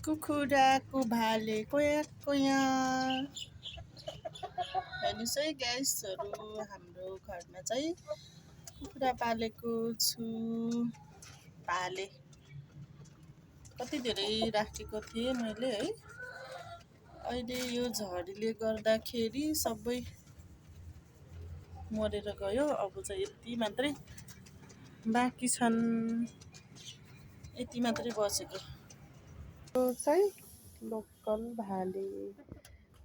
कुखुराको भाले कोया कोया। हेर्नुहोस् है ग्यासहरू हाम्रो घरमा चाहिँ कुखुरा पालेको छु। भाले कति धेरै राखेको थिएँ मैले है। अहिले यो झरीले गर्दाखेरि सबै मरेर गयो। अब चाहिँ यति मात्रै बाँकी छन्, यति मात्रै बचेको। यो चाहिँ लोकल भाले।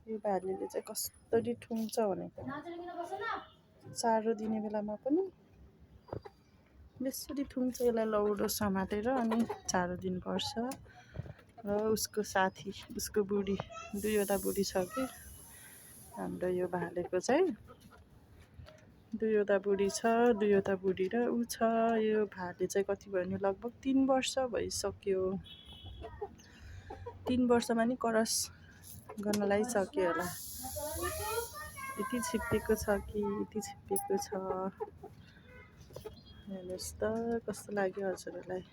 यो भालेले चाहिँ कसरी ठुङ्छ भनेको, चारो दिने बेलामा पनि यसरी ठुङ्छ। यसलाई लौरो समातेर अनि चारो दिनुपर्छ। र उसको साथी, उसको बुढी, दुईवटा बुढी छ कि हाम्रो यो भालेको चाहिँ। दुईवटा बुढी छ, दुईवटा बुढी र ऊ छ। यो भाले चाहिँ कति भयो भने लगभग 3 वर्ष भइसक्यो। 3 वर्षमा नि क्रस गर्नलाई सक्यो होला। यति छिप्पिएको छ कि यति छिप्पिएको छ। हेर्नुहोस् त कस्तो लाग्यो हजुरहरूलाई।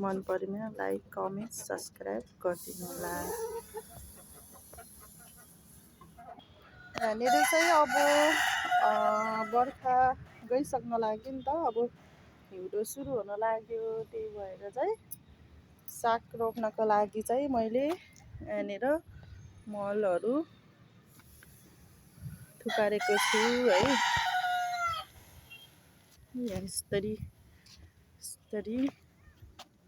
मन परेमा लाइक कमेन्ट सब्सक्राइब गरिदिनु होला। यहाँनिर चाहिँ अब बर्खा गइसक्न लाग्यो नि त। अब हिउँदो सुरु हुन लाग्यो। त्यही भएर चाहिँ साग रोप्नको लागि चाहिँ मैले यहाँनिर मलहरू थुपारेको छु है। यसरी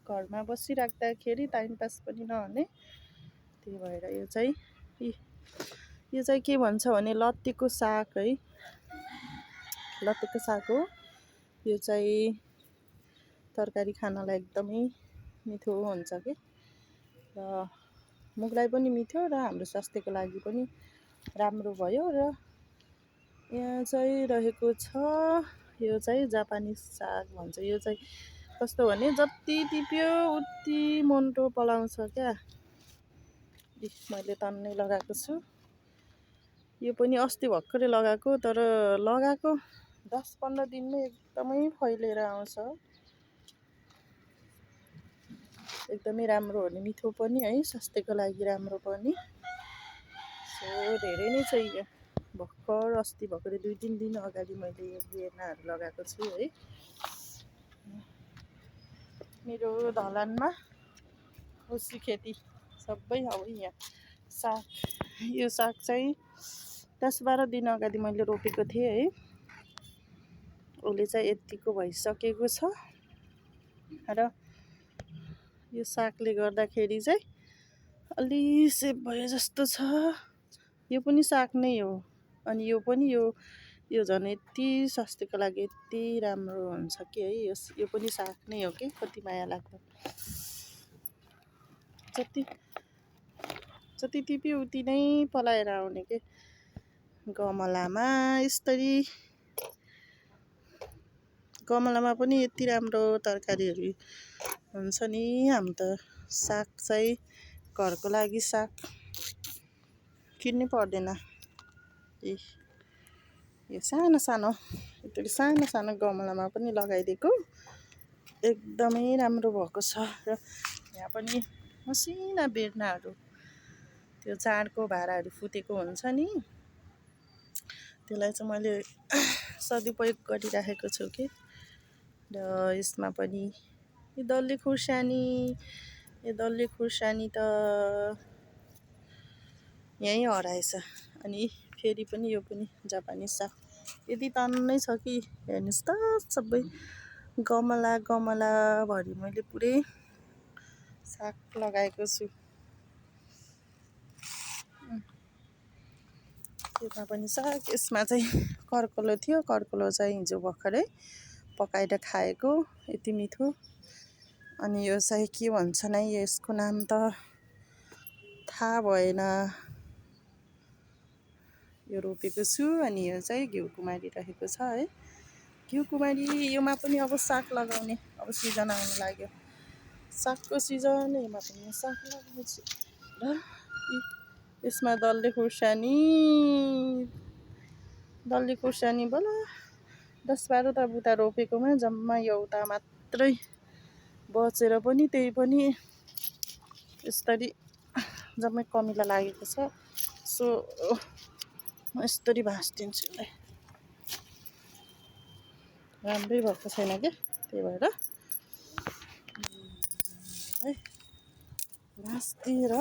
घरमा बसिराख्दाखेरि टाइम पास पनि नहुने। त्यही भएर यो चाहिँ के भन्छ भने लत्तेको साग है। लत्तेको साग हो यो चाहिँ। तरकारी खानलाई एकदमै मिठो हुन्छ कि। र मुखलाई पनि मिठो र हाम्रो स्वास्थ्यको लागि पनि राम्रो भयो। र यहाँ चाहिँ रहेको छ, यो चाहिँ जापानिज साग भन्छ। यो चाहिँ कस्तो भने जति टिप्यो उति मुन्टो पलाउँछ क्या। मैले तन्नै लगाएको छु। यो पनि अस्ति भर्खरै लगाएको, तर लगाएको 10-15 दिनमै एकदमै फैलिएर आउँछ। एकदमै राम्रो हो नि, मिठो पनि है, स्वास्थ्यको लागि राम्रो पनि। सो धेरै नै छ यो। अस्ति भर्खरै 2-3 दिन अगाडि मैले यो बिरुवाहरू लगाएको छु है। मेरो धलानमा खुसी खेती सबै अब यहाँ साग। यो साग चाहिँ 10-12 दिन अगाडि मैले रोपेको थिएँ है। उसले चाहिँ यतिको भइसकेको छ। र यो सागले गर्दाखेरि चाहिँ अलि सेप भयो जस्तो छ। यो पनि साग नै हो। अनि यो पनि यो झन् यति स्वास्थ्यको लागि यति राम्रो हुन्छ कि है। यो पनि साग नै हो कि। कति माया लाग्दो। जति टिप्यो उति नै पलाएर आउने के। गमलामा यसरी गमलामा पनि यति राम्रो तरकारीहरू हुन्छ नि। हामी त साग चाहिँ घरको लागि साग किन्नै पर्दैन। यो सानो सानो गमलामा पनि लगाइदिएको एकदमै राम्रो भएको छ। र यहाँ पनि मसिना बेर्नाहरू, त्यो चाडको भाँडाहरू फुटेको हुन्छ नि, त्यसलाई चाहिँ मैले सदुपयोग गरिराखेको छु कि। र यसमा पनि यो डल्ले खुर्सानी त यहीँ हराएछ। अनि फेरि पनि यो पनि जापानिज साग यति तन्नै छ कि। हेर्नुहोस् त सबै गमलाभरि मैले पुरै साग लगाएको छु। यसमा पनि साग। यसमा चाहिँ कर्कलो थियो। कर्कलो चाहिँ हिजो भर्खरै पकाएर खाएको, यति मिठो। अनि यो चाहिँ के भन्छन् है, यसको नाम त थाहा भएन। यो रोपेको छु। अनि यो चाहिँ घिउकुमारी रहेको छ है। घिउकुमारी योमा पनि अब साग लगाउने अब सिजन आउन लाग्यो। सागको सिजन, योमा पनि साग लगाउने छु। र यसमा डल्ले खुर्सानी बोला 10-12 ता बुटा रोपेकोमा जम्मा एउटा मात्रै बचेर पनि, त्यही पनि यसरी जम्मै कमिला लागेको छ। सो म यसरी भाँचिदिन्छु यसलाई। राम्रै भएको छैन क्या, त्यही भएर है भाँचिदिएर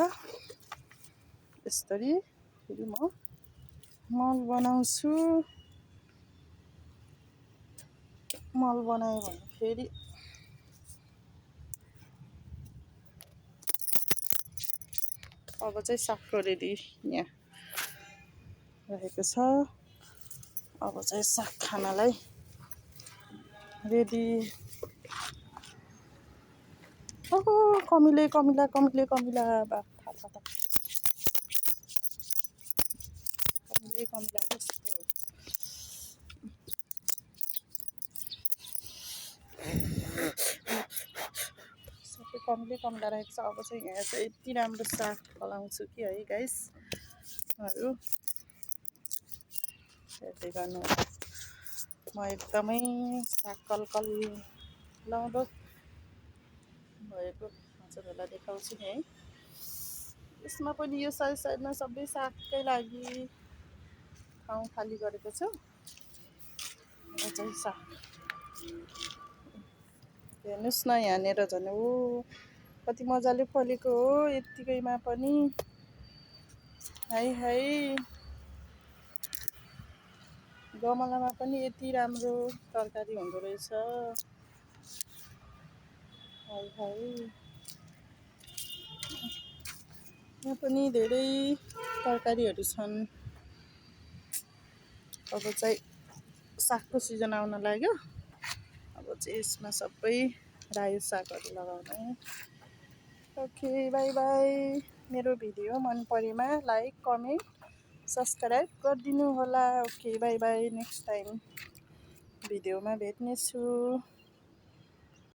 यसरी फेरि म मल बनाउँछु। मल बनायो भने फेरि अब चाहिँ सागको रेडी यहाँ रहेको छ। अब चाहिँ साग खानलाई रेडी। ओहो कमिला बाफ थाहा त कमिला जस्तो सबै कमिला रहेको छ। अब चाहिँ यहाँ चाहिँ यति राम्रो साग फलाउँछु कि है गाइस, हरू हेर्दै गर्नु। म एकदमै साग कलकल लाउँदो भएको हजुरहरूलाई देखाउँछु नि है। यसमा पनि यो साइडमा सबै सागकै लागि ठाउँ खाली गरेको छु। यो चाहिँ साग हेर्नुहोस् न, यहाँनिर झन् ओ कति मजाले फलेको हो यत्तिकैमा पनि। है गमलामा पनि यति राम्रो तरकारी हुँदो रहेछ। है यहाँ पनि धेरै तरकारीहरू छन्। अब चाहिँ सागको सिजन आउन लाग्यो। अब चाहिँ यसमा सबै रायो सागहरू लगाउने। Okay by by. मेरो भिडियो मन परेमा लाइक कमेन्ट सब्सक्राइब गरिदिनु होला। Okay by by. Next time भिडियोमा भेट्नेछु।